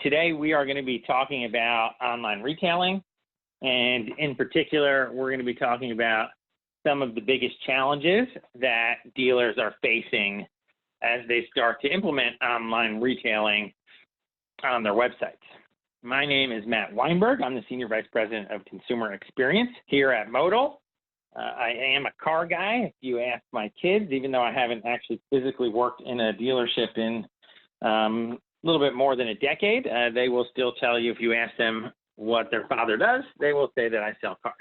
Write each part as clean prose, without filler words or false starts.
Today we are going to be talking about online retailing, and in particular, we're going to be talking about some of the biggest challenges that dealers are facing as they start to implement online retailing on their websites. My name is Matt Weinberg. I'm the Senior Vice President of Consumer Experience here at Modal. I am a car guy, if you ask my kids, even though I haven't actually physically worked in a dealership in a little bit more than a decade. They will still tell you, if you ask them what their father does, they will say that I sell cars.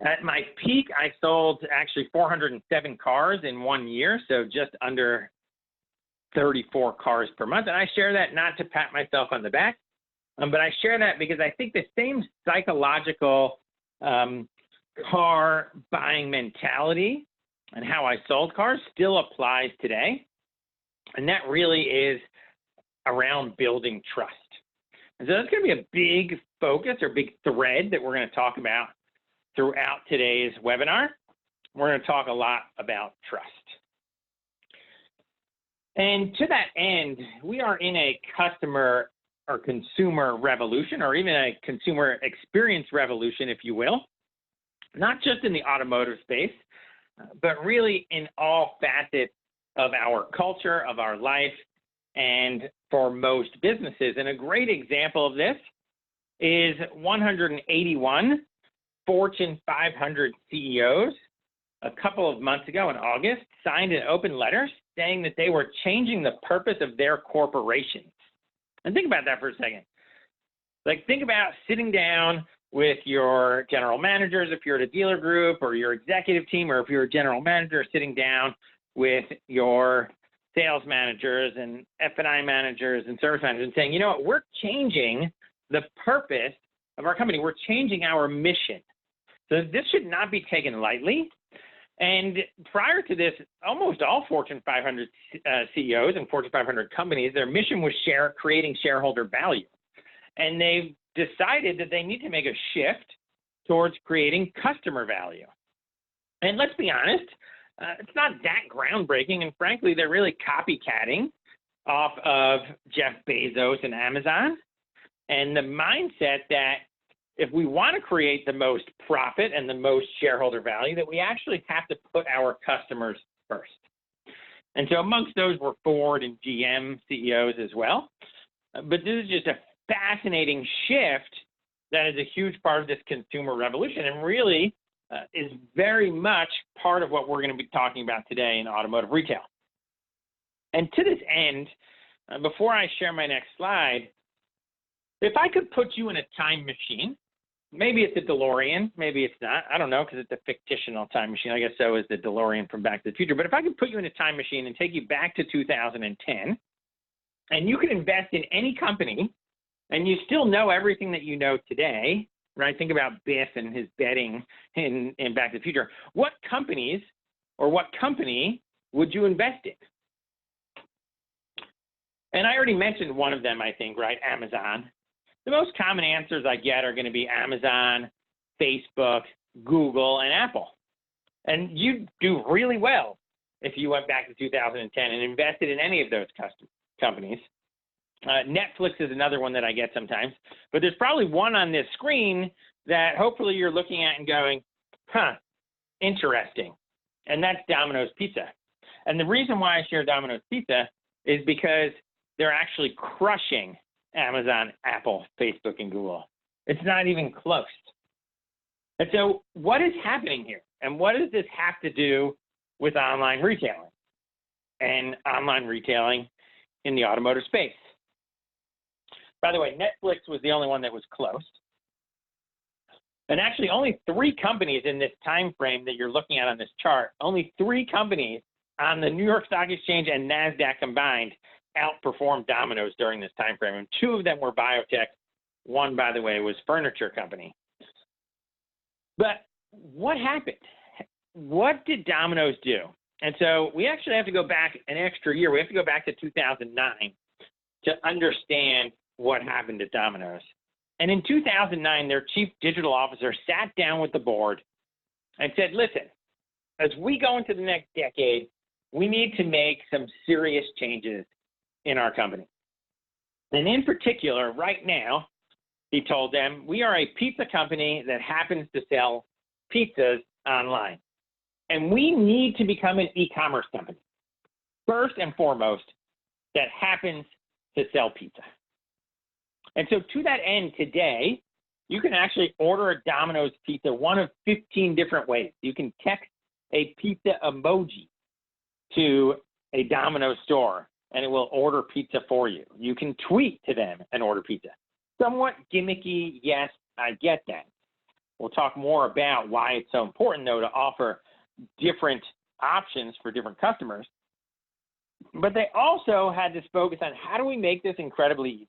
At my peak, I sold actually 407 cars in 1 year, so just under 34 cars per month. And I share that not to pat myself on the back, but I share that because I think the same psychological car buying mentality and how I sold cars still applies today. And that really is around building trust. And so that's going to be a big focus or big thread that we're going to talk about throughout today's webinar. We're going to talk a lot about trust. And to that end, we are in a customer or consumer revolution, or even a consumer experience revolution, if you will, not just in the automotive space, but really in all facets of our culture, of our life, and for most businesses. And a great example of this is 181 Fortune 500 CEOs a couple of months ago in August signed an open letter saying that they were changing the purpose of their corporations. And think about that for a second. Like, think about sitting down with your general managers, if you're at a dealer group, or your executive team, or if you're a general manager, sitting down with your sales managers and F&I managers and service managers and saying, you know what, we're changing the purpose of our company. We're changing our mission. So this should not be taken lightly. And prior to this, almost all Fortune 500 CEOs and Fortune 500 companies, their mission was creating shareholder value. And they've decided that they need to make a shift towards creating customer value. And let's be honest, it's not that groundbreaking. And frankly, they're really copycatting off of Jeff Bezos and Amazon. And the mindset that if we want to create the most profit and the most shareholder value, that we actually have to put our customers first. And so amongst those were Ford and GM CEOs as well. But this is just a fascinating shift that is a huge part of this consumer revolution, and really is very much part of what we're going to be talking about today in automotive retail. And to this end, before I share my next slide, if I could put you in a time machine, maybe it's a DeLorean, maybe it's not, I don't know, because it's a fictional time machine. I guess so is the DeLorean from Back to the Future. But if I could put you in a time machine and take you back to 2010, and you could invest in any company, and you still know everything that you know today, right? Think about Biff and his betting in Back to the Future. What companies or what company would you invest in? And I already mentioned one of them, I think, right? Amazon. The most common answers I get are going to be Amazon, Facebook, Google, and Apple. And you'd do really well if you went back to 2010 and invested in any of those companies. Netflix is another one that I get sometimes, but there's probably one on this screen that hopefully you're looking at and going, huh, interesting. And that's Domino's Pizza. And the reason why I share Domino's Pizza is because they're actually crushing Amazon, Apple, Facebook, and Google. It's not even close. And so what is happening here? And what does this have to do with online retailing and online retailing in the automotive space? By the way, Netflix was the only one that was close. And actually only 3 companies in this time frame that you're looking at on this chart, only 3 companies on the New York Stock Exchange and NASDAQ combined outperformed Domino's during this time frame. And 2 of them were biotech. One, by the way, was furniture company. But what happened? What did Domino's do? And so we actually have to go back an extra year. We have to go back to 2009 to understand what happened at Domino's. And in 2009, their chief digital officer sat down with the board and said, listen, as we go into the next decade, we need to make some serious changes in our company. And in particular, right now, he told them, we are a pizza company that happens to sell pizzas online. And we need to become an e-commerce company, first and foremost, that happens to sell pizza. And so to that end, today, you can actually order a Domino's pizza one of 15 different ways. You can text a pizza emoji to a Domino's store, and it will order pizza for you. You can tweet to them and order pizza. Somewhat gimmicky, yes, I get that. We'll talk more about why it's so important, though, to offer different options for different customers. But they also had this focus on how do we make this incredibly easy?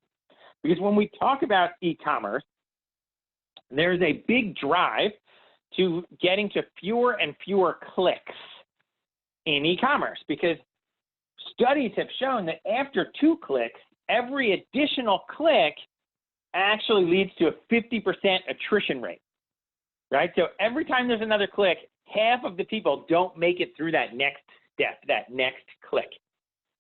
Because when we talk about e-commerce, there's a big drive to getting to fewer and fewer clicks in e-commerce, because studies have shown that after 2 clicks, every additional click actually leads to a 50% attrition rate, right? So every time there's another click, half of the people don't make it through that next step, that next click.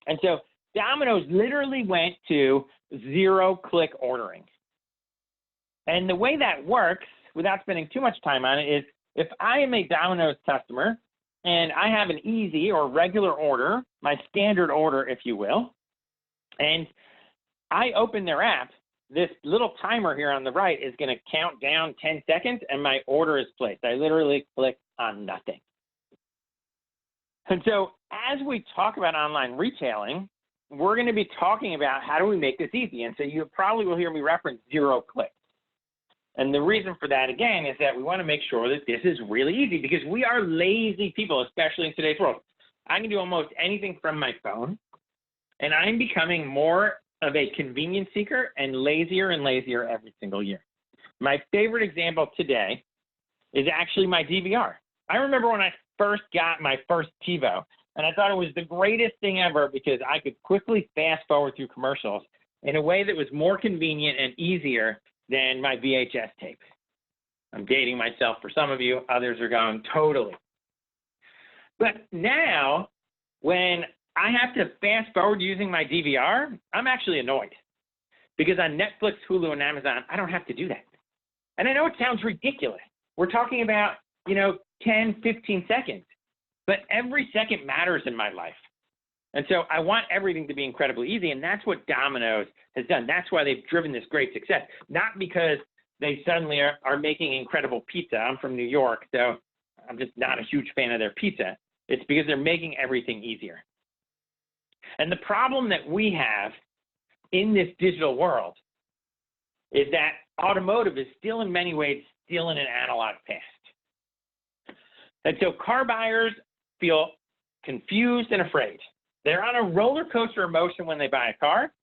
And so Domino's literally went to 0-click ordering. And the way that works, without spending too much time on it, is if I am a Domino's customer and I have an easy or regular order, my standard order, if you will, and I open their app, this little timer here on the right is going to count down 10 seconds and my order is placed. I literally click on nothing. And so as we talk about online retailing, we're going to be talking about how do we make this easy. And so you probably will hear me reference 0 clicks. And the reason for that, again, is that we want to make sure that this is really easy, because we are lazy people, especially in today's world. I can do almost anything from my phone, and I'm becoming more of a convenience seeker and lazier every single year. My favorite example today is actually my DVR. I remember when I first got my first TiVo, and I thought it was the greatest thing ever because I could quickly fast forward through commercials in a way that was more convenient and easier than my VHS tape. I'm dating myself for some of you, others are going totally. But now, when I have to fast forward using my DVR, I'm actually annoyed, because on Netflix, Hulu, and Amazon, I don't have to do that. And I know it sounds ridiculous. We're talking about, 10, 15 seconds, but every second matters in my life. And so I want everything to be incredibly easy, and that's what Domino's has done. That's why they've driven this great success, not because they suddenly are making incredible pizza. I'm from New York, so I'm just not a huge fan of their pizza. It's because they're making everything easier. And the problem that we have in this digital world is that automotive is still in many ways still in an analog past. And so car buyers feel confused and afraid. They're on a roller coaster emotion when they buy a car.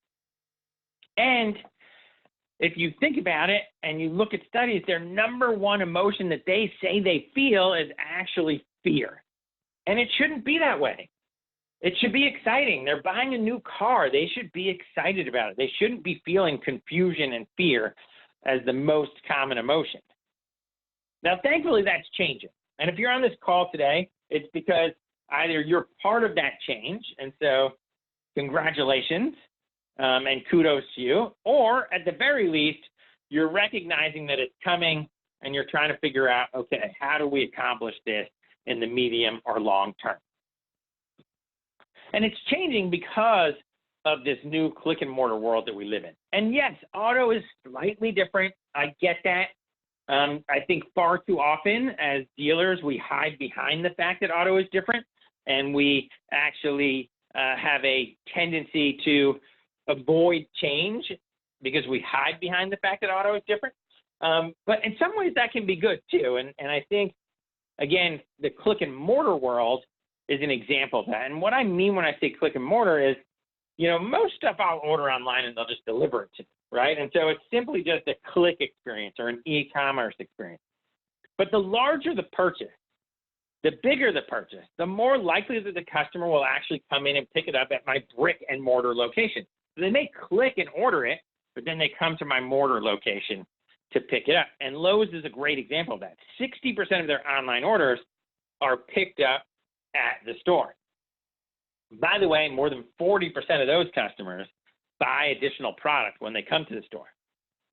And if you think about it and you look at studies, their number one emotion that they say they feel is actually fear. And it shouldn't be that way. It should be exciting. They're buying a new car. They should be excited about it. They shouldn't be feeling confusion and fear as the most common emotion. Now, thankfully, that's changing. And if you're on this call today, it's because either you're part of that change, and so congratulations and kudos to you, or at the very least, you're recognizing that it's coming and you're trying to figure out, okay, how do we accomplish this in the medium or long term? And it's changing because of this new click and mortar world that we live in. And yes, auto is slightly different. I get that. I think far too often as dealers, we hide behind the fact that auto is different, and we actually have a tendency to avoid change because we hide behind the fact that auto is different. But in some ways that can be good too. And I think, again, the click and mortar world is an example of that. And what I mean when I say click and mortar is, most stuff I'll order online and they'll just deliver it to me, right? And so it's simply just a click experience or an e-commerce experience. But the larger the purchase, the bigger the purchase, the more likely that the customer will actually come in and pick it up at my brick and mortar location. So they may click and order it, but then they come to my mortar location to pick it up. And Lowe's is a great example of that. 60% of their online orders are picked up at the store. By the way, more than 40% of those customers buy additional product when they come to the store.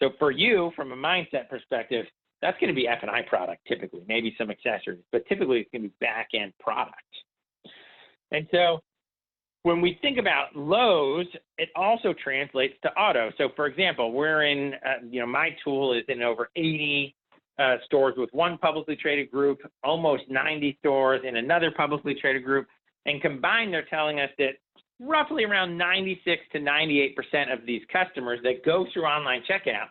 So for you, from a mindset perspective, that's going to be F&I product typically, maybe some accessories, but typically it's going to be back-end product. And so when we think about Lowe's, it also translates to auto. So for example, we're in, my tool is in over 80 stores with one publicly traded group, almost 90 stores in another publicly traded group. And combined, they're telling us that roughly around 96 to 98% of these customers that go through online checkout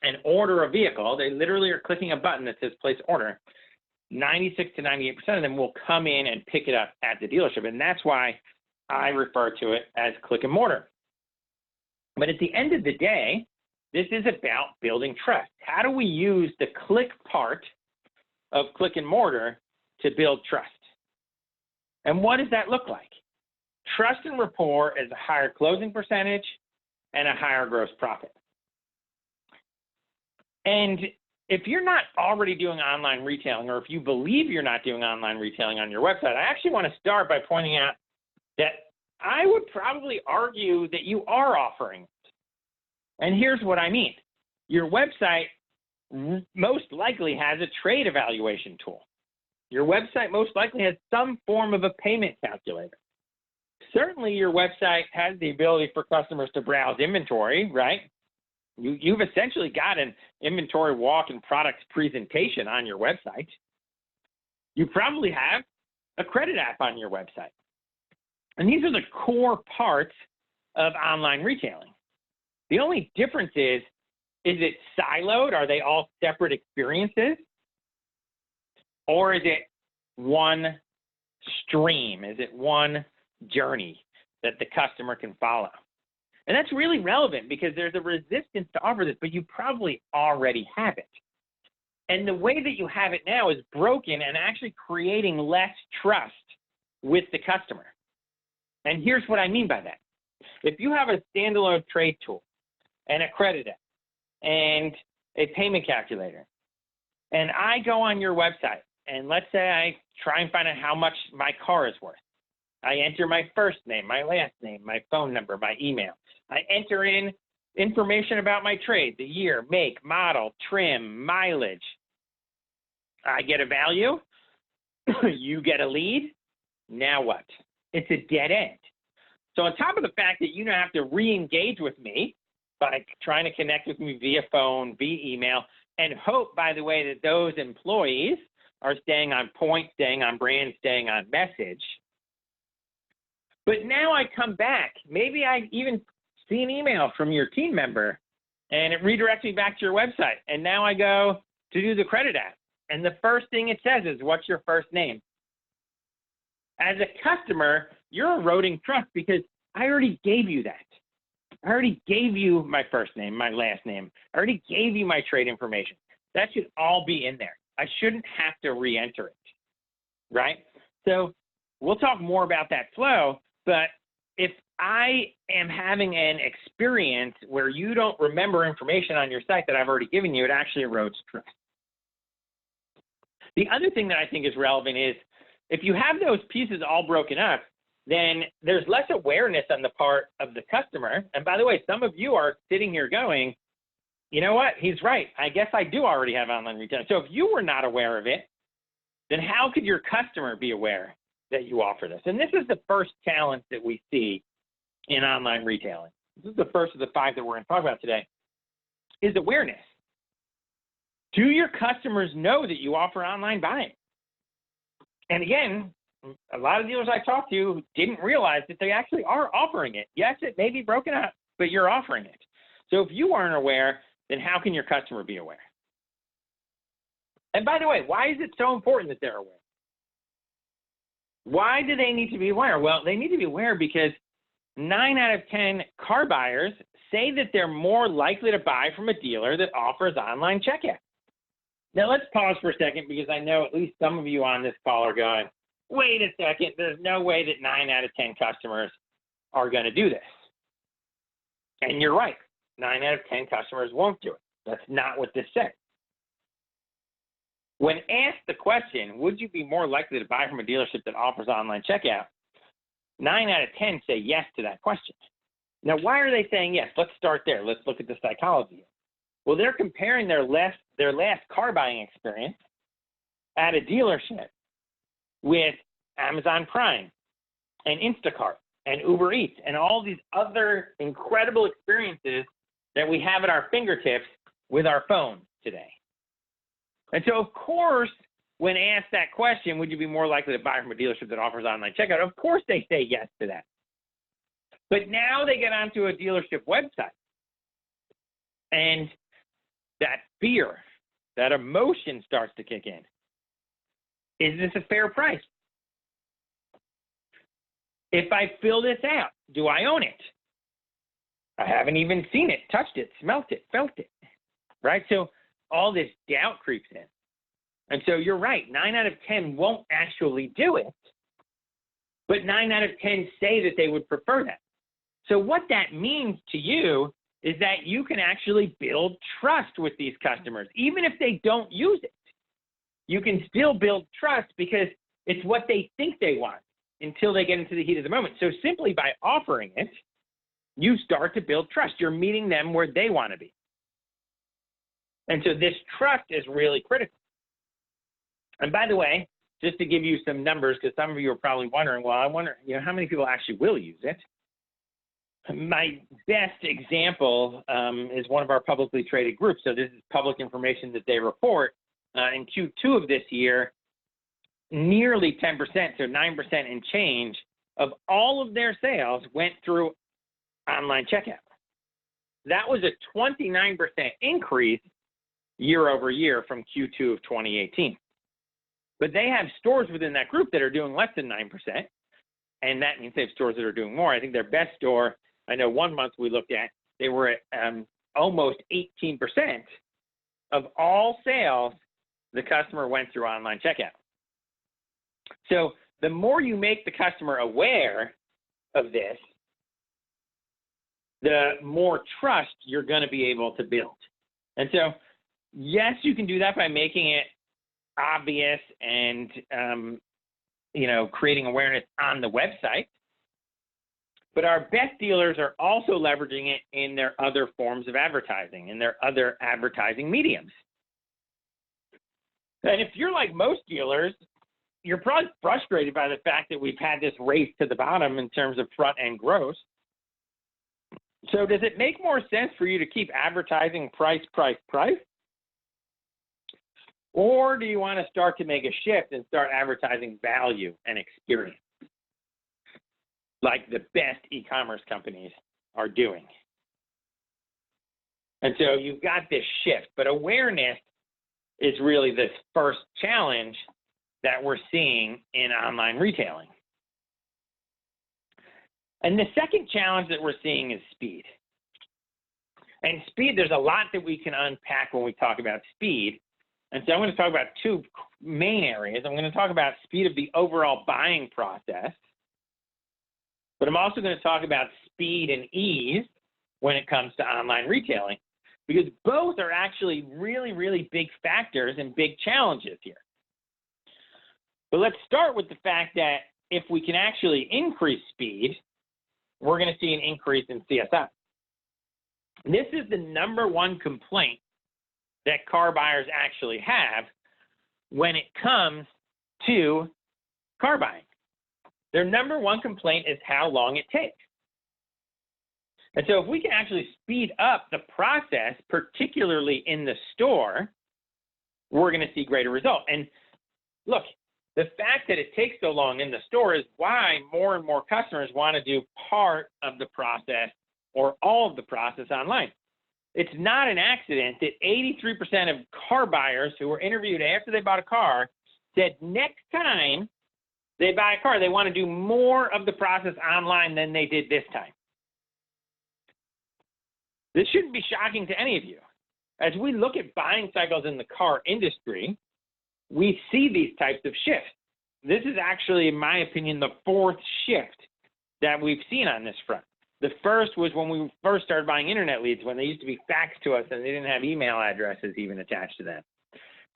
and order a vehicle, they literally are clicking a button that says place order. 96 to 98% of them will come in and pick it up at the dealership. And that's why I refer to it as click and mortar. But at the end of the day, this is about building trust. How do we use the click part of click and mortar to build trust? And what does that look like? Trust and rapport is a higher closing percentage and a higher gross profit. And if you're not already doing online retailing, or if you believe you're not doing online retailing on your website, I actually want to start by pointing out that I would probably argue that you are offering it. And here's what I mean. Your website most likely has a trade evaluation tool. Your website most likely has some form of a payment calculator. Certainly your website has the ability for customers to browse inventory, right? You've essentially got an inventory walk and product presentation on your website. You probably have a credit app on your website. And these are the core parts of online retailing. The only difference is it siloed? Are they all separate experiences? Or is it one stream? Is it one journey that the customer can follow? And that's really relevant because there's a resistance to offer this, but you probably already have it. And the way that you have it now is broken and actually creating less trust with the customer. And here's what I mean by that. If you have a standalone trade tool and a credit app and a payment calculator, and I go on your website, and let's say I try and find out how much my car is worth. I enter my first name, my last name, my phone number, my email. I enter in information about my trade, the year, make, model, trim, mileage. I get a value. You get a lead. Now what? It's a dead end. So on top of the fact that you don't have to re-engage with me by trying to connect with me via phone, via email, and hope, by the way, that those employees are staying on point, staying on brand, staying on message. But now I come back. Maybe I even see an email from your team member, and it redirects me back to your website. And now I go to do the credit app. And the first thing it says is, what's your first name? As a customer, you're eroding trust because I already gave you that. I already gave you my first name, my last name. I already gave you my trade information. That should all be in there. I shouldn't have to re-enter it, right? So we'll talk more about that flow, but if I am having an experience where you don't remember information on your site that I've already given you, it actually erodes trust. The other thing that I think is relevant is if you have those pieces all broken up, then there's less awareness on the part of the customer. And by the way, some of you are sitting here going, you know what, he's right. I guess I do already have online retailing. So if you were not aware of it, then how could your customer be aware that you offer this? And this is the first challenge that we see in online retailing. This is the first of the 5 that we're going to talk about today, is awareness. Do your customers know that you offer online buying? And again, a lot of dealers I talk to didn't realize that they actually are offering it. Yes, it may be broken up, but you're offering it. So if you aren't aware, then how can your customer be aware? And by the way, why is it so important that they're aware? Why do they need to be aware? Well, they need to be aware because 9 out of 10 car buyers say that they're more likely to buy from a dealer that offers online checkout. Now, let's pause for a second because I know at least some of you on this call are going, wait a second, there's no way that 9 out of 10 customers are going to do this. And you're right, 9 out of 10 customers won't do it. That's not what this says. When asked the question, would you be more likely to buy from a dealership that offers online checkout, 9 out of 10 say yes to that question. Now, why are they saying yes? Let's start there. Let's look at the psychology. Well, they're comparing their last car buying experience at a dealership with Amazon Prime and Instacart and Uber Eats and all these other incredible experiences that we have at our fingertips with our phone today. And so, of course, when asked that question, would you be more likely to buy from a dealership that offers online checkout? Of course they say yes to that. But now they get onto a dealership website, and that fear, that emotion starts to kick in. Is this a fair price? If I fill this out, do I own it? I haven't even seen it, touched it, smelt it, felt it, right? So all this doubt creeps in. And so you're right, 9 out of 10 won't actually do it, but 9 out of 10 say that they would prefer that. So what that means to you is that you can actually build trust with these customers, even if they don't use it. You can still build trust because it's what they think they want until they get into the heat of the moment. So simply by offering it, you start to build trust. You're meeting them where they want to be. And so this trust is really critical. And by the way, just to give you some numbers, because some of you are probably wondering, well, I wonder, how many people actually will use it? My best example is one of our publicly traded groups. So this is public information that they report. In Q2 of this year, nearly 10%, so 9% and change of all of their sales went through online checkout. That was a 29% increase year over year from Q2 of 2018. But they have stores within that group that are doing less than 9%, and that means they have stores that are doing more. I think their best store, I know one month we looked at, they were at almost 18% of all sales, the customer went through online checkout. So the more you make the customer aware of this, the more trust you're going to be able to build. And so, yes, you can do that by making it obvious and, creating awareness on the website. But our best dealers are also leveraging it in their other forms of advertising, in their other advertising mediums. And if you're like most dealers, you're probably frustrated by the fact that we've had this race to the bottom in terms of front end gross. So does it make more sense for you to keep advertising price? Or do you want to start to make a shift and start advertising value and experience, like the best e-commerce companies are doing? And so you've got this shift, but awareness is really the first challenge that we're seeing in online retailing. And the second challenge that we're seeing is speed. And speed, there's a lot that we can unpack when we talk about speed. And so I'm going to talk about two main areas. I'm going to talk about speed of the overall buying process, but I'm also going to talk about speed and ease when it comes to online retailing, because both are actually really, really big factors and big challenges here. But let's start with the fact that if we can actually increase speed, we're going to see an increase in CSI. This is the number one complaint that car buyers actually have when it comes to car buying. Their number one complaint is how long it takes. And so if we can actually speed up the process, particularly in the store, we're going to see greater results. And look, the fact that it takes so long in the store is why more and more customers want to do part of the process or all of the process online. It's not an accident that 83% of car buyers who were interviewed after they bought a car said next time they buy a car, they want to do more of the process online than they did this time. This shouldn't be shocking to any of you. As we look at buying cycles in the car industry, we see these types of shifts. This is actually, in my opinion, the fourth shift that we've seen on this front. The first was when we first started buying internet leads, when they used to be faxed to us and they didn't have email addresses even attached to them.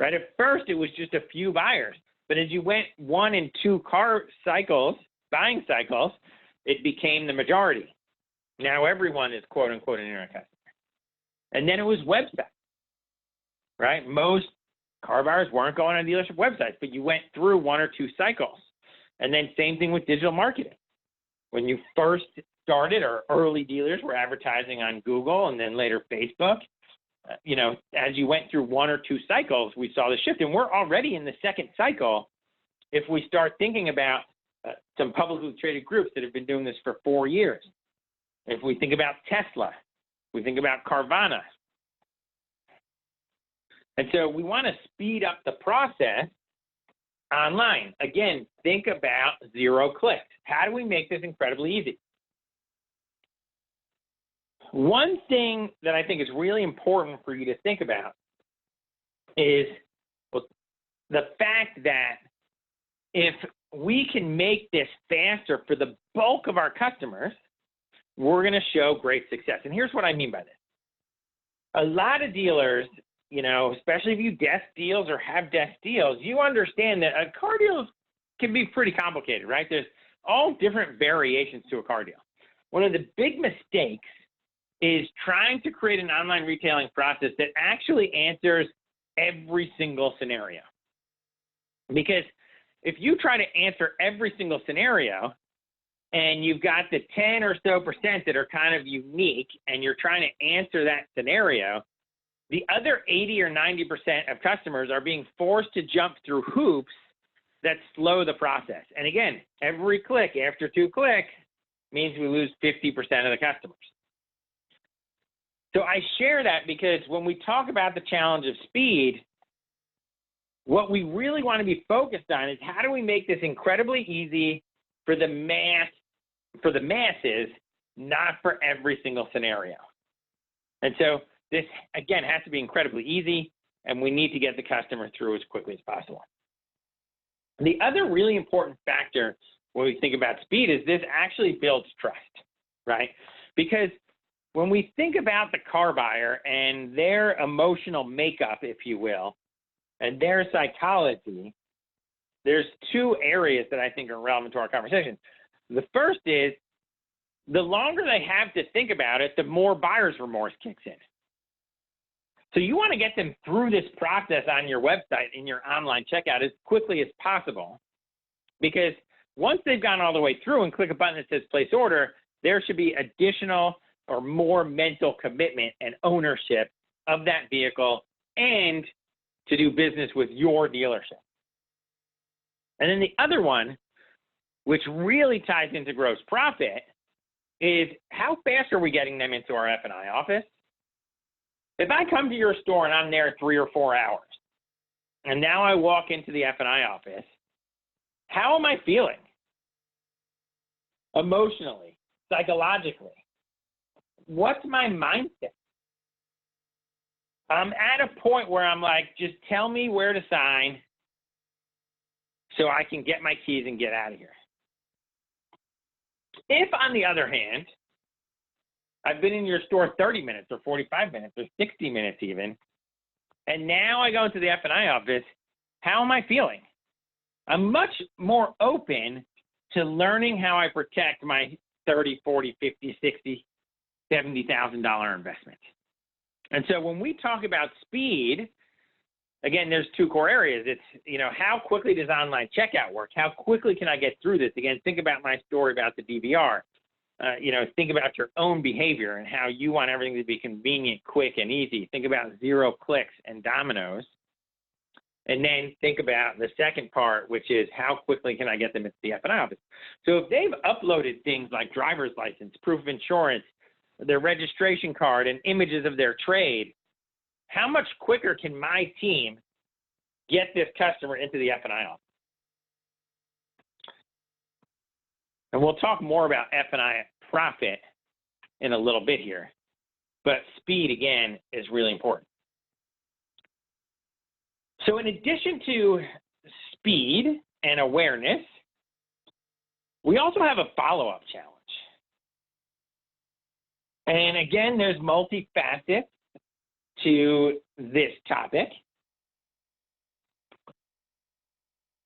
Right? At first, it was just a few buyers. But as you went 1 and 2 car cycles, buying cycles, it became the majority. Now everyone is quote unquote an internet customer. And then it was websites, right? Most car buyers weren't going on dealership websites, but you went through one or two cycles. And then same thing with digital marketing. When you first started, or early dealers were advertising on Google and then later Facebook, as you went through one or two cycles, we saw the shift. And we're already in the second cycle if we start thinking about some publicly traded groups that have been doing this for 4 years. If we think about Tesla, we think about Carvana. And so we want to speed up the process online. Again, think about 0 clicks. How do we make this incredibly easy? One thing that I think is really important for you to think about is the fact that if we can make this faster for the bulk of our customers, we're going to show great success. And here's what I mean by this. A lot of dealers, especially if you desk deals or have desk deals, you understand that a car deal can be pretty complicated, right? There's all different variations to a car deal. One of the big mistakes is trying to create an online retailing process that actually answers every single scenario. Because if you try to answer every single scenario and you've got the 10 or so % that are kind of unique and you're trying to answer that scenario, the other 80 or 90% of customers are being forced to jump through hoops that slow the process. And again, every click after 2 clicks means we lose 50% of the customers. So I share that because when we talk about the challenge of speed, what we really want to be focused on is how do we make this incredibly easy for the masses, not for every single scenario. And so this, again, has to be incredibly easy, and we need to get the customer through as quickly as possible. The other really important factor when we think about speed is this actually builds trust, right? Because when we think about the car buyer and their emotional makeup, if you will, and their psychology, there's 2 areas that I think are relevant to our conversation. The first is the longer they have to think about it, the more buyer's remorse kicks in. So you want to get them through this process on your website, in your online checkout, as quickly as possible, because once they've gone all the way through and click a button that says place order, there should be additional or more mental commitment and ownership of that vehicle and to do business with your dealership. And then the other one, which really ties into gross profit, is how fast are we getting them into our F&I office? If I come to your store and I'm there 3 or 4 hours, and now I walk into the F&I office, how am I feeling? Emotionally, psychologically? What's my mindset? I'm at a point where I'm like, just tell me where to sign so I can get my keys and get out of here. If, on the other hand, I've been in your store 30 minutes or 45 minutes or 60 minutes even, and now I go into the F&I office, how am I feeling? I'm much more open to learning how I protect my $30, $40, $50, $60, $70,000 investment. And so when we talk about speed, again, there's 2 core areas. It's, how quickly does online checkout work? How quickly can I get through this? Again, think about my story about the DVR. Think about your own behavior and how you want everything to be convenient, quick, and easy. Think about 0 clicks and dominoes. And then think about the second part, which is how quickly can I get them into the F&I office? So if they've uploaded things like driver's license, proof of insurance, their registration card, and images of their trade, how much quicker can my team get this customer into the F&I office? And we'll talk more about F&I profit in a little bit here, but speed, again, is really important. So in addition to speed and awareness, we also have a follow-up challenge. And again, there's multi-facets to this topic.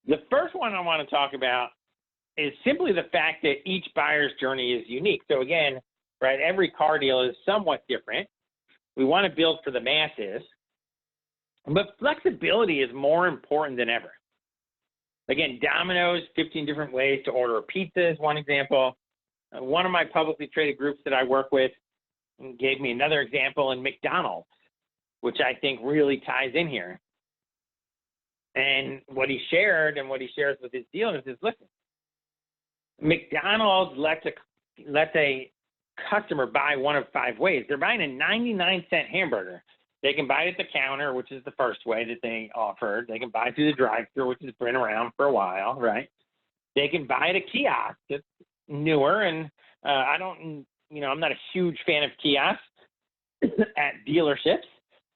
The first one I want to talk about is simply the fact that each buyer's journey is unique. So again, right? Every car deal is somewhat different. We want to build for the masses, but flexibility is more important than ever. Again, Domino's, 15 different ways to order a pizza is one example. One of my publicly traded groups that I work with gave me another example in McDonald's, which I think really ties in here. And what he shared and what he shares with his dealers is, listen, McDonald's lets a customer buy one of 5 ways. They're buying a 99-cent hamburger. They can buy it at the counter, which is the first way that they offered. They can buy it through the drive-thru, which has been around for a while, right? They can buy it at kiosk. It's newer, and I'm not a huge fan of kiosks at dealerships.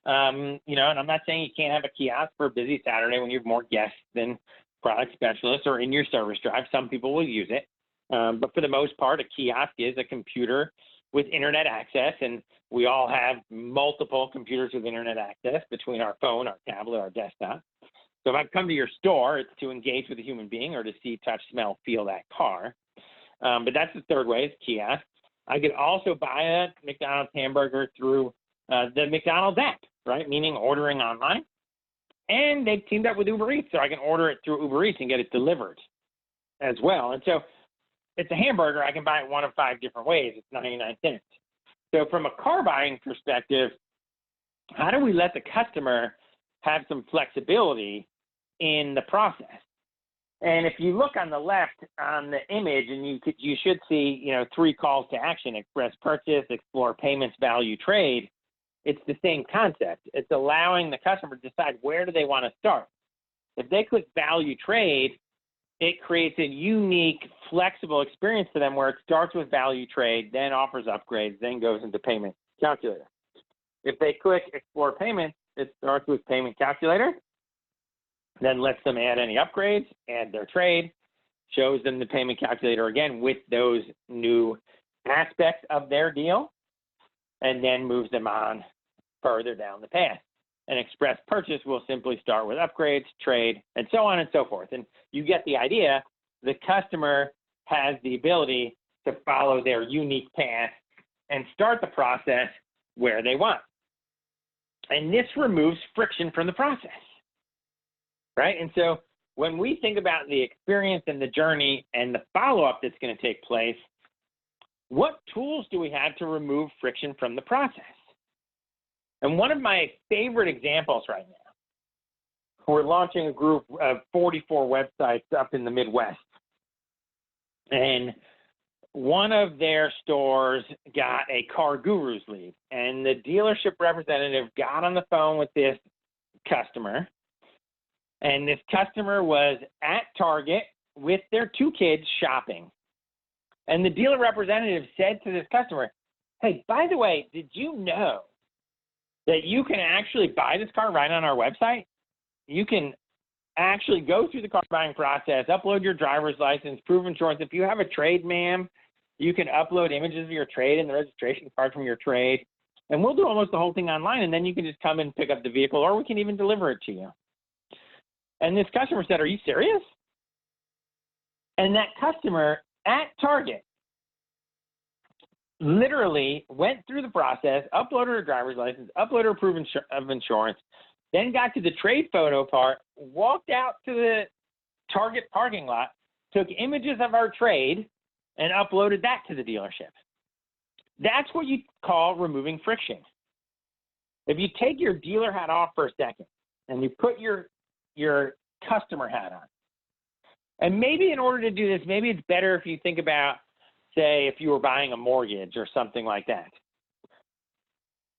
And I'm not saying you can't have a kiosk for a busy Saturday when you have more guests than product specialists or in your service drive. Some people will use it. But for the most part, a kiosk is a computer with internet access, and we all have multiple computers with internet access between our phone, our tablet, our desktop. So if I come to your store, it's to engage with a human being or to see, touch, smell, feel that car. But that's the third way, is kiosk. I could also buy a McDonald's hamburger through the McDonald's app, right? Meaning ordering online. And they've teamed up with Uber Eats, so I can order it through Uber Eats and get it delivered as well. And so it's a hamburger. I can buy it one of 5 different ways. It's 99 cents. So from a car buying perspective, how do we let the customer have some flexibility in the process? And if you look on the left on the image, and you should see 3 calls to action: express purchase, explore payments, value trade. It's the same concept. It's allowing the customer to decide where do they want to start. If they click value trade, it creates a unique, flexible experience for them where it starts with value trade, then offers upgrades, then goes into payment calculator. If they click explore payment, it starts with payment calculator, then lets them add any upgrades, add their trade, shows them the payment calculator again with those new aspects of their deal, and then moves them on further down the path. An express purchase will simply start with upgrades, trade, and so on and so forth. And you get the idea. The customer has the ability to follow their unique path and start the process where they want. And this removes friction from the process, right? And so when we think about the experience and the journey and the follow-up that's going to take place, what tools do we have to remove friction from the process? And one of my favorite examples right now, we're launching a group of 44 websites up in the Midwest. And one of their stores got a Car Gurus lead. And the dealership representative got on the phone with this customer. And this customer was at Target with their 2 kids shopping. And the dealer representative said to this customer, hey, by the way, did you know that you can actually buy this car right on our website? You can actually go through the car buying process, upload your driver's license, proof of insurance. If you have a trade, ma'am, you can upload images of your trade and the registration card from your trade. And we'll do almost the whole thing online, and then you can just come and pick up the vehicle, or we can even deliver it to you. And this customer said, are you serious? And that customer at Target literally went through the process, uploaded her driver's license, uploaded her proof of insurance, then got to the trade photo part, walked out to the Target parking lot, took images of our trade, and uploaded that to the dealership. That's what you call removing friction. If you take your dealer hat off for a second and you put your customer hat on, and maybe in order to do this, maybe it's better if you think about, say, if you were buying a mortgage or something like that.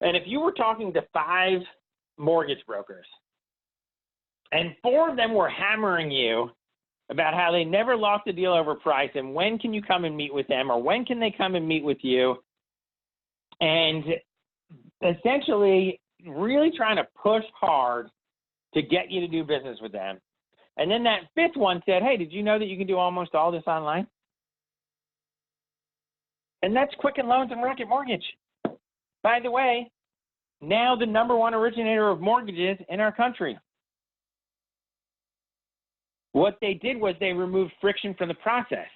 And if you were talking to 5 mortgage brokers and 4 of them were hammering you about how they never lost a deal over price and when can you come and meet with them, or when can they come and meet with you, and essentially really trying to push hard to get you to do business with them. And then that 5th one said, hey, did you know that you can do almost all this online? And that's Quicken Loans and Rocket Mortgage. By the way, now the #1 originator of mortgages in our country. What they did was they removed friction from the process.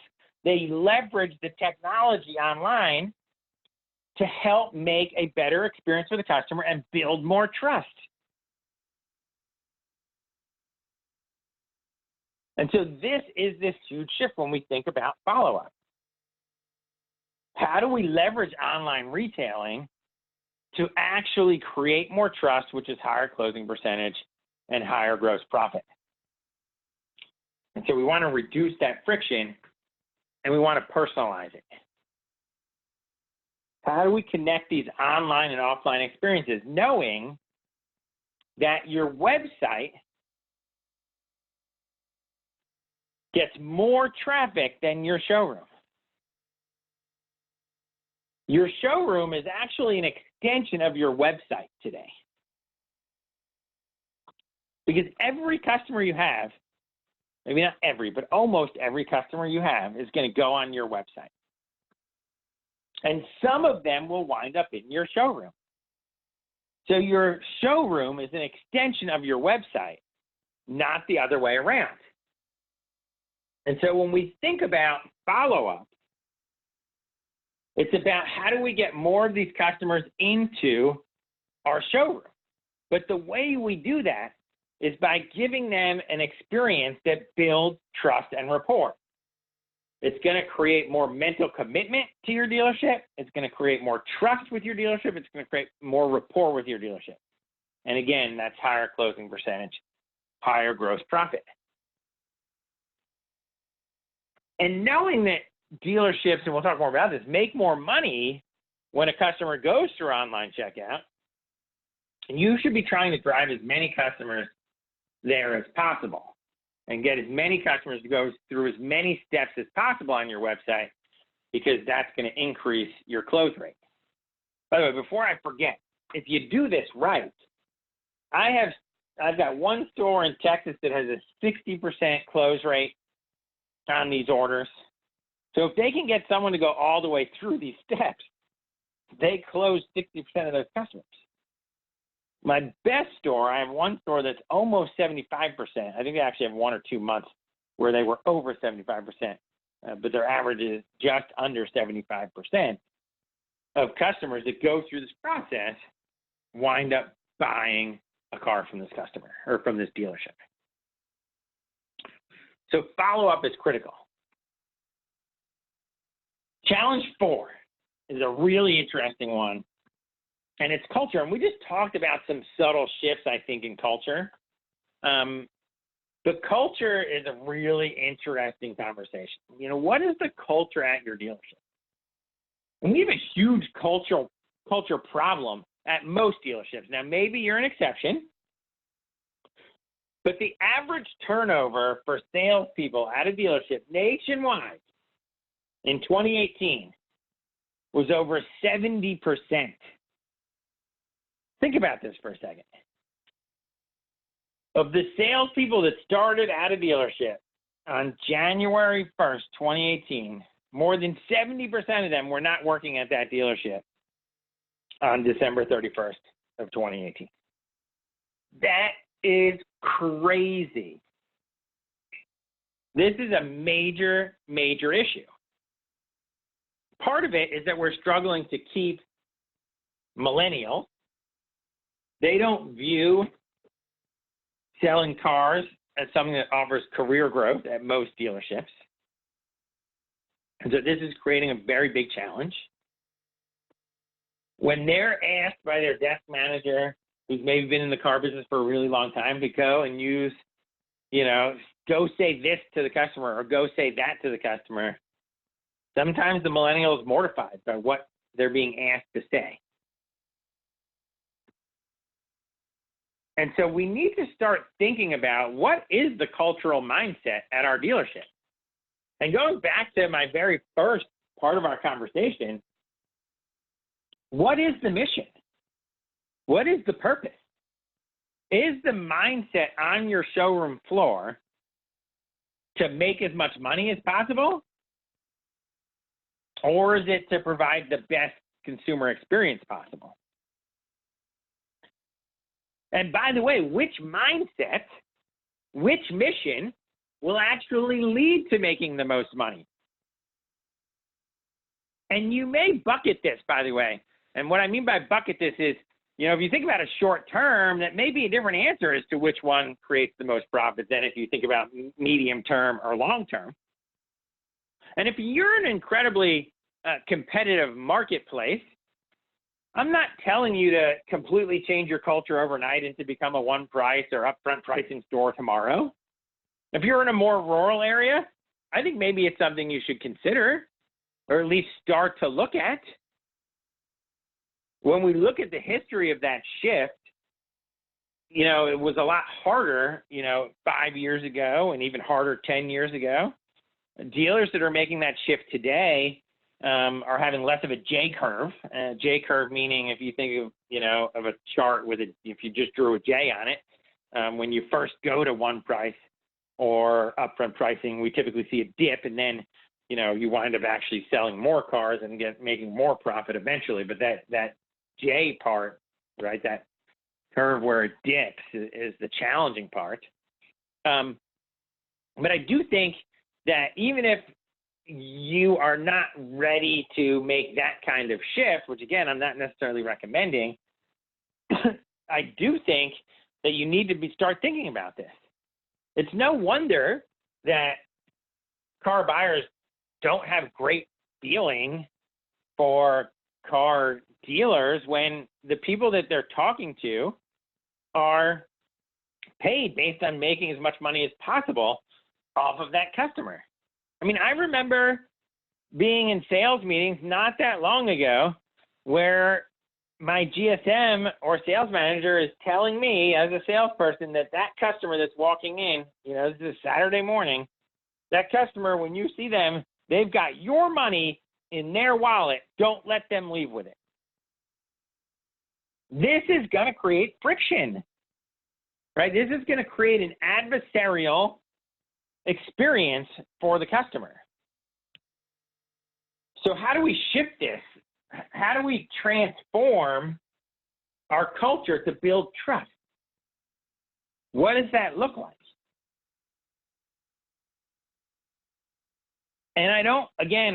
They leveraged the technology online to help make a better experience for the customer and build more trust. And so this is this huge shift when we think about follow-up. How do we leverage online retailing to actually create more trust, which is higher closing percentage and higher gross profit? And so we want to reduce that friction, and we want to personalize it. How do we connect these online and offline experiences, knowing that your website gets more traffic than your showroom? Your showroom is actually an extension of your website today. Because every customer you have, maybe not every, but almost every customer you have is going to go on your website. And some of them will wind up in your showroom. So your showroom is an extension of your website, not the other way around. And so when we think about follow-up, it's about how do we get more of these customers into our showroom. But the way we do that is by giving them an experience that builds trust and rapport. It's going to create more mental commitment to your dealership. It's going to create more trust with your dealership. It's going to create more rapport with your dealership. And again, that's higher closing percentage, higher gross profit. And knowing that dealerships, and we'll talk more about this, make more money when a customer goes through online checkout, and you should be trying to drive as many customers there as possible and get as many customers to go through as many steps as possible on your website, because that's going to increase your close rate. By the way, before I forget, if you do this right, I've got one store in Texas that has a 60% close rate on these orders. So if they can get someone to go all the way through these steps, they close 60% of those customers. My best store, I have one store that's almost 75%. I think they actually have 1 or 2 months where they were over 75%, but their average is just under 75% of customers that go through this process wind up buying a car from this customer or from this dealership. So follow-up is critical. Challenge 4 is a really interesting one, and it's culture. And we just talked about some subtle shifts, I think, in culture. But culture is a really interesting conversation. You know, what is the culture at your dealership? And we have a huge culture problem at most dealerships. Now, maybe you're an exception, but the average turnover for salespeople at a dealership nationwide in 2018 was over 70%. Think about this for a second. Of the salespeople that started at a dealership on January 1st, 2018, more than 70% of them were not working at that dealership on December 31st of 2018. That is crazy. This is a major, major issue. Part of it is that we're struggling to keep millennials. They don't view selling cars as something that offers career growth at most dealerships. And so this is creating a very big challenge. When they're asked by their desk manager, who's maybe been in the car business for a really long time, to go and use, go say this to the customer or go say that to the customer, sometimes the millennial is mortified by what they're being asked to say. And so we need to start thinking about what is the cultural mindset at our dealership. And going back to my very first part of our conversation, what is the mission? What is the purpose? Is the mindset on your showroom floor to make as much money as possible? Or is it to provide the best consumer experience possible? And by the way, which mindset, which mission will actually lead to making the most money? And you may bucket this, by the way. And what I mean by bucket this is, if you think about a short term, that may be a different answer as to which one creates the most profit than if you think about medium term or long term. And if you're an incredibly competitive marketplace, I'm not telling you to completely change your culture overnight and to become a one price or upfront pricing store tomorrow. If you're in a more rural area, I think maybe it's something you should consider, or at least start to look at. When we look at the history of that shift, it was a lot harder, 5 years ago, and even harder 10 years ago. Dealers that are making that shift today are having less of a J curve. J curve meaning, if you think of a chart if you just drew a J on it, when you first go to one price or upfront pricing, we typically see a dip, and then you wind up actually selling more cars and making more profit eventually. But that J part, right, that curve where it dips is the challenging part. But I do think that even if you are not ready to make that kind of shift, which again, I'm not necessarily recommending, I do think that you need to start thinking about this. It's no wonder that car buyers don't have great feeling for car dealers when the people that they're talking to are paid based on making as much money as possible off of that customer. I mean, I remember being in sales meetings not that long ago where my GSM or sales manager is telling me as a salesperson that customer that's walking in, this is a Saturday morning, that customer, when you see them, they've got your money in their wallet. Don't let them leave with it. This is going to create friction, right? This is going to create an adversarial experience for the customer. So how do we shift this? How do we transform our culture to build trust? What does that look like? And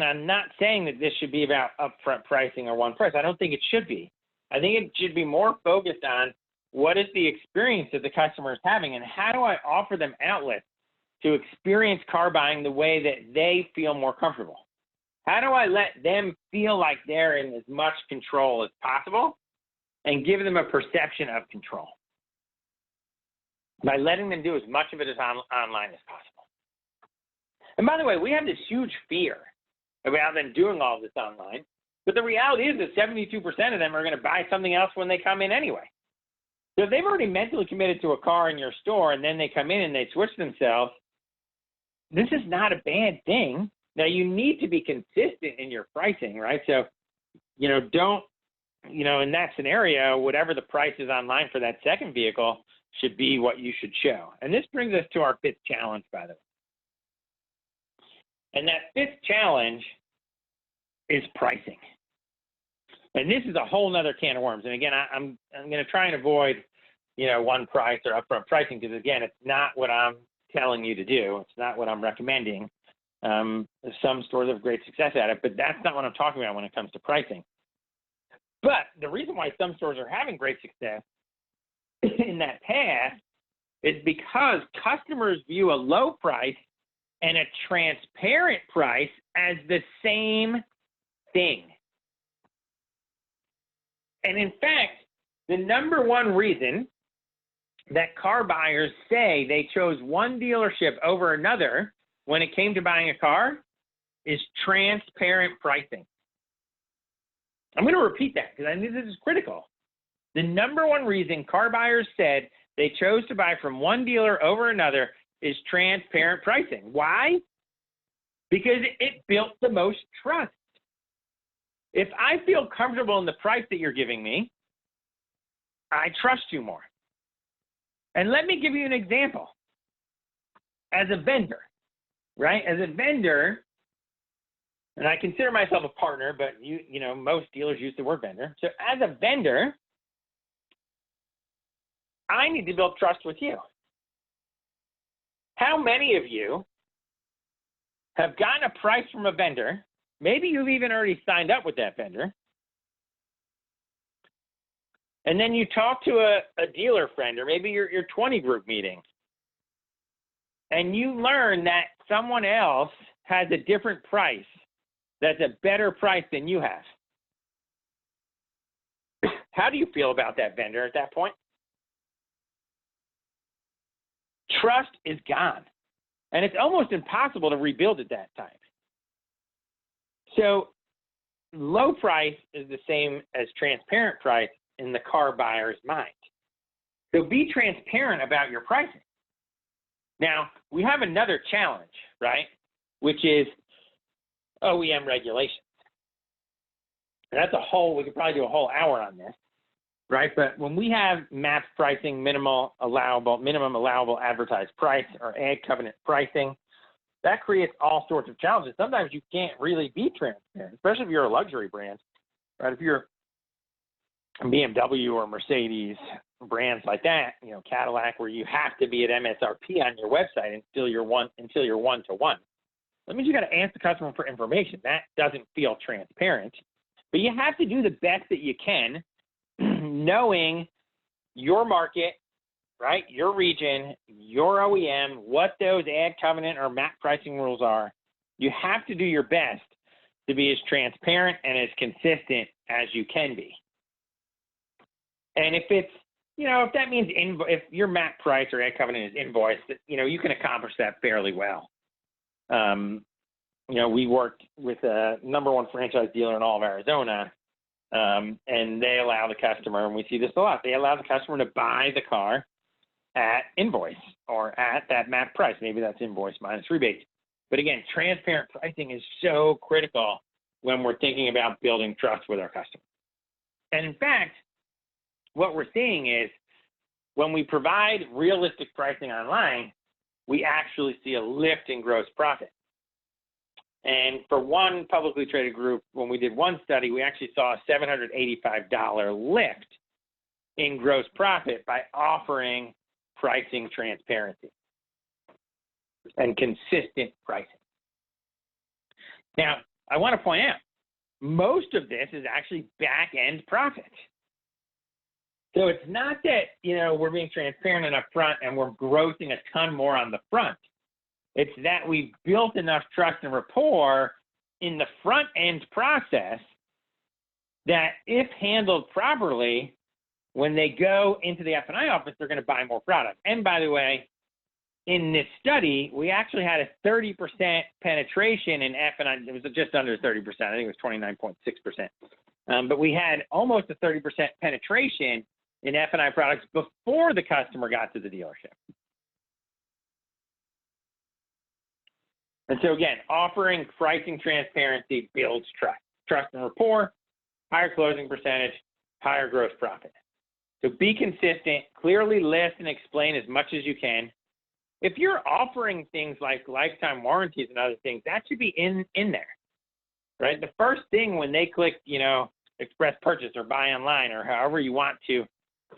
I'm not saying that this should be about upfront pricing or one price. I don't think it should be. I think it should be more focused on what is the experience that the customer is having, and how do I offer them outlets to experience car buying the way that they feel more comfortable? How do I let them feel like they're in as much control as possible and give them a perception of control by letting them do as much of it as online as possible? And by the way, we have this huge fear about them doing all this online, but the reality is that 72% of them are going to buy something else when they come in anyway. So if they've already mentally committed to a car in your store and then they come in and they switch themselves, this is not a bad thing. Now, you need to be consistent in your pricing, right? So, don't, in that scenario, whatever the price is online for that second vehicle should be what you should show. And this brings us to our fifth challenge, by the way. And that fifth challenge is pricing. And this is a whole nother can of worms. And again, I'm going to try and avoid, one price or upfront pricing, because again, it's not what I'm telling you to do. It's not what I'm recommending. Some stores have great success at it, but that's not what I'm talking about when it comes to pricing. But the reason why some stores are having great success in that path is because customers view a low price and a transparent price as the same thing. And in fact, the number one reason that car buyers say they chose one dealership over another when it came to buying a car is transparent pricing. I'm going to repeat that because I think this is critical. The number one reason car buyers said they chose to buy from one dealer over another is transparent pricing. Why? Because it built the most trust. If I feel comfortable in the price that you're giving me, I trust you more. And let me give you an example. As a vendor, right? As a vendor, and I consider myself a partner, but most dealers use the word vendor. So as a vendor, I need to build trust with you. How many of you have gotten a price from a vendor Maybe you've even already signed up with that vendor. And then you talk to a dealer friend, or maybe your 20 group meeting, and you learn that someone else has a different price that's a better price than you have. How do you feel about that vendor at that point? Trust is gone, and it's almost impossible to rebuild at that time. So low price is the same as transparent price in the car buyer's mind. So be transparent about your pricing. Now, we have another challenge, right, which is OEM regulations. And that's we could probably do a whole hour on this, right? But when we have MAP pricing, minimum allowable advertised price, or ag covenant pricing, that creates all sorts of challenges. Sometimes you can't really be transparent, especially if you're a luxury brand, right? If you're BMW or Mercedes, brands like that, Cadillac, where you have to be at MSRP on your website until you're one-to-one. That means you got to ask the customer for information. That doesn't feel transparent, but you have to do the best that you can, knowing your market, right? Your region, your OEM, what those ag covenant or MAP pricing rules are. You have to do your best to be as transparent and as consistent as you can be. And if it's, if that means if your MAP price or ag covenant is invoiced, you can accomplish that fairly well. We worked with a #1 franchise dealer in all of Arizona, and they allow the customer, and we see this a lot, they allow the customer to buy the car at invoice or at that MAP price. Maybe that's invoice minus rebate. But again, transparent pricing is so critical when we're thinking about building trust with our customer. And in fact, what we're seeing is when we provide realistic pricing online, we actually see a lift in gross profit. And for one publicly traded group, when we did one study, we actually saw a $785 lift in gross profit by offering pricing transparency and consistent pricing. Now, I want to point out, most of this is actually back-end profit. So it's not that, we're being transparent and upfront and we're grossing a ton more on the front. It's that we've built enough trust and rapport in the front-end process that if handled properly, when they go into the F&I office, they're going to buy more product. And by the way, in this study, we actually had a 30% penetration in F&I. It was just under 30%. I think it was 29.6%. But we had almost a 30% penetration in F&I products before the customer got to the dealership. And so again, offering pricing transparency builds trust and rapport, higher closing percentage, higher gross profit. So be consistent, clearly list and explain as much as you can. If you're offering things like lifetime warranties and other things, that should be in there, right? The first thing when they click, express purchase or buy online or however you want to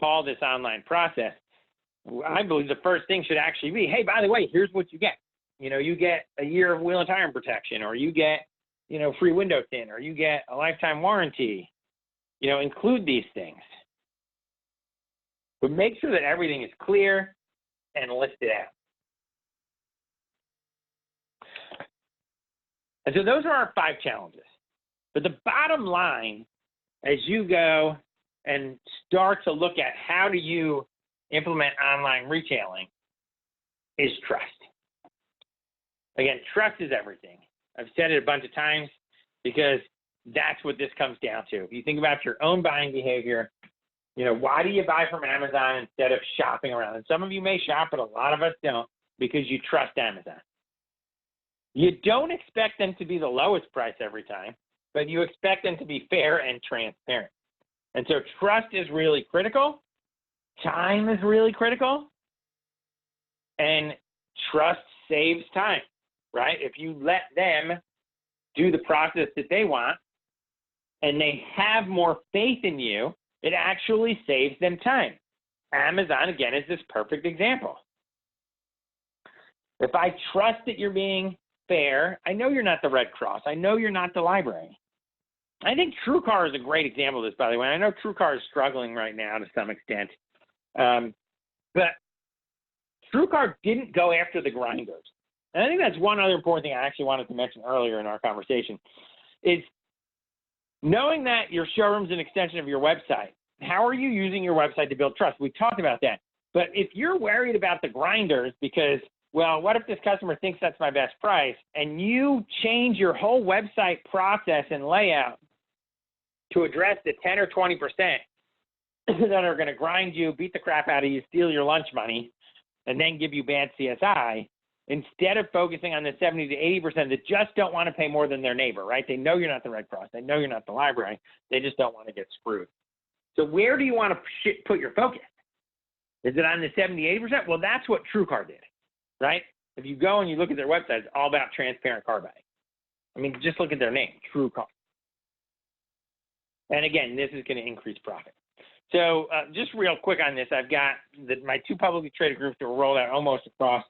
call this online process, I believe the first thing should actually be, hey, by the way, here's what you get. You get a year of wheel and tire protection, or you get, free window tint, or you get a lifetime warranty. Include these things. But make sure that everything is clear and listed out. And so those are our 5 challenges. But the bottom line, as you go and start to look at how do you implement online retailing, is trust. Again, trust is everything. I've said it a bunch of times because that's what this comes down to. If you think about your own buying behavior, why do you buy from Amazon instead of shopping around? And some of you may shop, but a lot of us don't, because you trust Amazon. You don't expect them to be the lowest price every time, but you expect them to be fair and transparent. And so trust is really critical. Time is really critical. And trust saves time, right? If you let them do the process that they want and they have more faith in you, it actually saves them time. Amazon, again, is this perfect example. If I trust that you're being fair. I know you're not the Red Cross. I know you're not the library. I think TrueCar is a great example of this, by the way. I know TrueCar is struggling right now to some extent. But TrueCar didn't go after the grinders. And I think that's one other important thing I actually wanted to mention earlier in our conversation is knowing that your showroom is an extension of your website. How are you using your website to build trust? We talked about that. But if you're worried about the grinders because, well, what if this customer thinks that's my best price, and you change your whole website process and layout to address the 10 or 20% that are going to grind you, beat the crap out of you, steal your lunch money, and then give you bad CSI, instead of focusing on the 70 to 80% that just don't want to pay more than their neighbor, right? They know you're not the Red Cross. They know you're not the library. They just don't want to get screwed. So where do you want to put your focus? Is it on the 70, 80%? Well, that's what TrueCar did, right? If you go and you look at their website, it's all about transparent car buying. I mean, just look at their name, TrueCar. And again, this is going to increase profit. So just real quick on this, I've got my two publicly traded groups that were rolled out almost across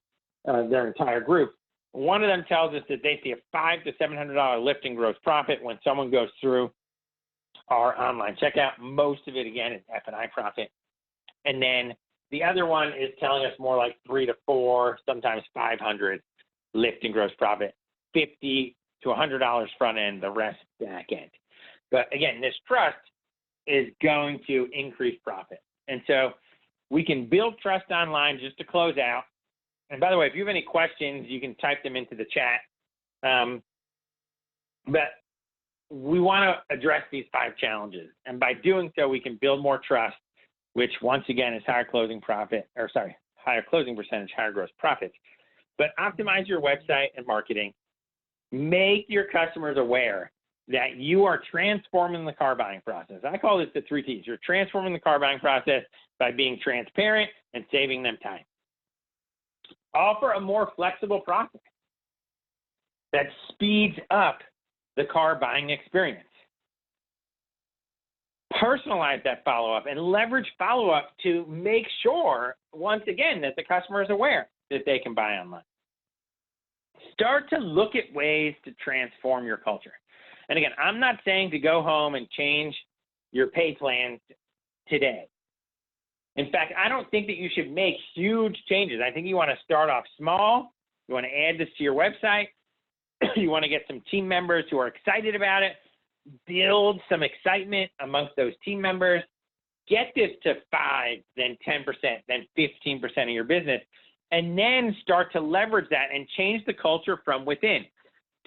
their entire group. One of them tells us that they see a $500 to $700 lift in gross profit when someone goes through our online checkout. Most of it, again, is F&I profit. And then the other one is telling us more like 3 to 4, sometimes 500 lift in gross profit, $50 to $100 front end, the rest back end. But again, this trust is going to increase profit. And so we can build trust online. Just to close out. And by the way, if you have any questions, you can type them into the chat. But we want to address these 5 challenges. And by doing so, we can build more trust, which once again is higher closing percentage, higher gross profits. But optimize your website and marketing. Make your customers aware that you are transforming the car buying process. I call this the 3 T's. You're transforming the car buying process by being transparent and saving them time. Offer a more flexible process that speeds up the car buying experience. Personalize that follow-up and leverage follow-up to make sure, once again, that the customer is aware that they can buy online. Start to look at ways to transform your culture. And again, I'm not saying to go home and change your pay plans today. In fact, I don't think that you should make huge changes. I think you want to start off small. You want to add this to your website. You want to get some team members who are excited about it. Build some excitement amongst those team members. Get this to 5, then 10%, then 15% of your business, and then start to leverage that and change the culture from within.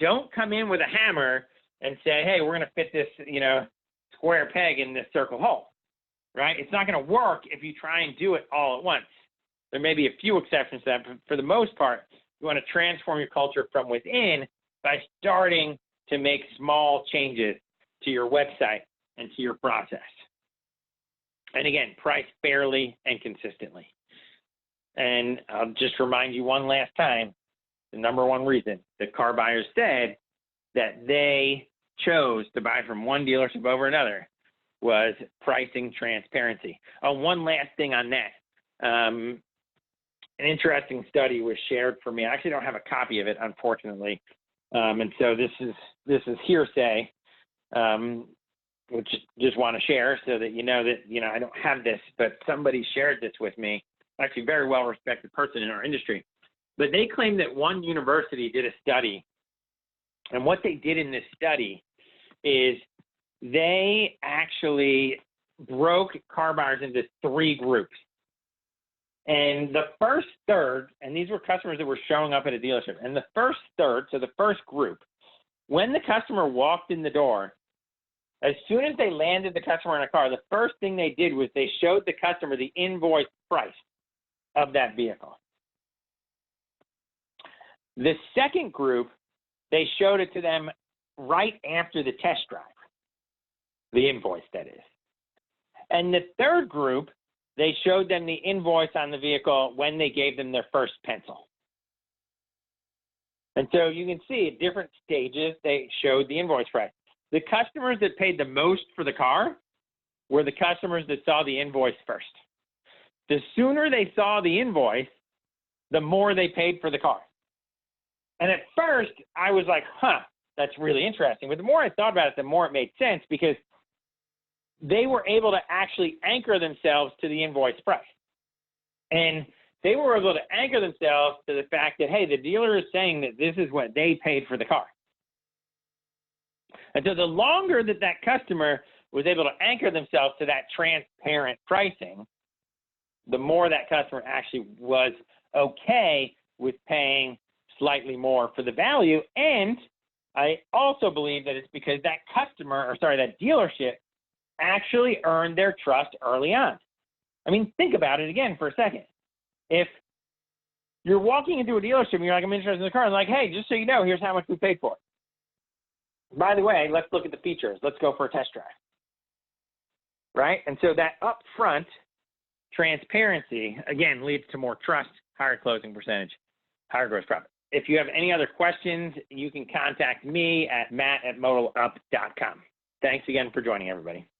Don't come in with a hammer and say, hey, we're going to fit this, square peg in this circle hole, right? It's not going to work if you try and do it all at once. There may be a few exceptions to that, but for the most part, you want to transform your culture from within by starting to make small changes to your website and to your process. And again, price fairly and consistently. And I'll just remind you one last time, the number one reason that car buyers said that they chose to buy from one dealership over another was pricing transparency. Oh, one last thing on that. An interesting study was shared for me. I actually don't have a copy of it, unfortunately. And so this is hearsay, which just want to share so that you know that, I don't have this, but somebody shared this with me, actually a very well-respected person in our industry. But they claim that one university did a study, and what they did in this study is they actually broke car buyers into 3 groups. And the first third, and these were customers that were showing up at a dealership, and the first third, so the first group, when the customer walked in the door, as soon as they landed the customer in a car, the first thing they did was they showed the customer the invoice price of that vehicle. The second group, they showed it to them right after the test drive, the invoice, that is. And the third group, they showed them the invoice on the vehicle when they gave them their first pencil. And so you can see at different stages, they showed the invoice price. The customers that paid the most for the car were the customers that saw the invoice first. The sooner they saw the invoice, the more they paid for the car. And at first, I was like, that's really interesting. But the more I thought about it, the more it made sense because they were able to actually anchor themselves to the invoice price. And they were able to anchor themselves to the fact that, hey, the dealer is saying that this is what they paid for the car. And so the longer that that customer was able to anchor themselves to that transparent pricing, the more that customer actually was okay with paying slightly more for the value. And I also believe that it's because that that dealership actually earned their trust early on. I mean, think about it again for a second. If you're walking into a dealership and you're like, I'm interested in the car, and like, hey, just so you know, here's how much we paid for it. By the way, let's look at the features. Let's go for a test drive. Right? And so that upfront transparency, again, leads to more trust, higher closing percentage, higher gross profit. If you have any other questions, you can contact me at matt@modalup.com. Thanks again for joining, everybody.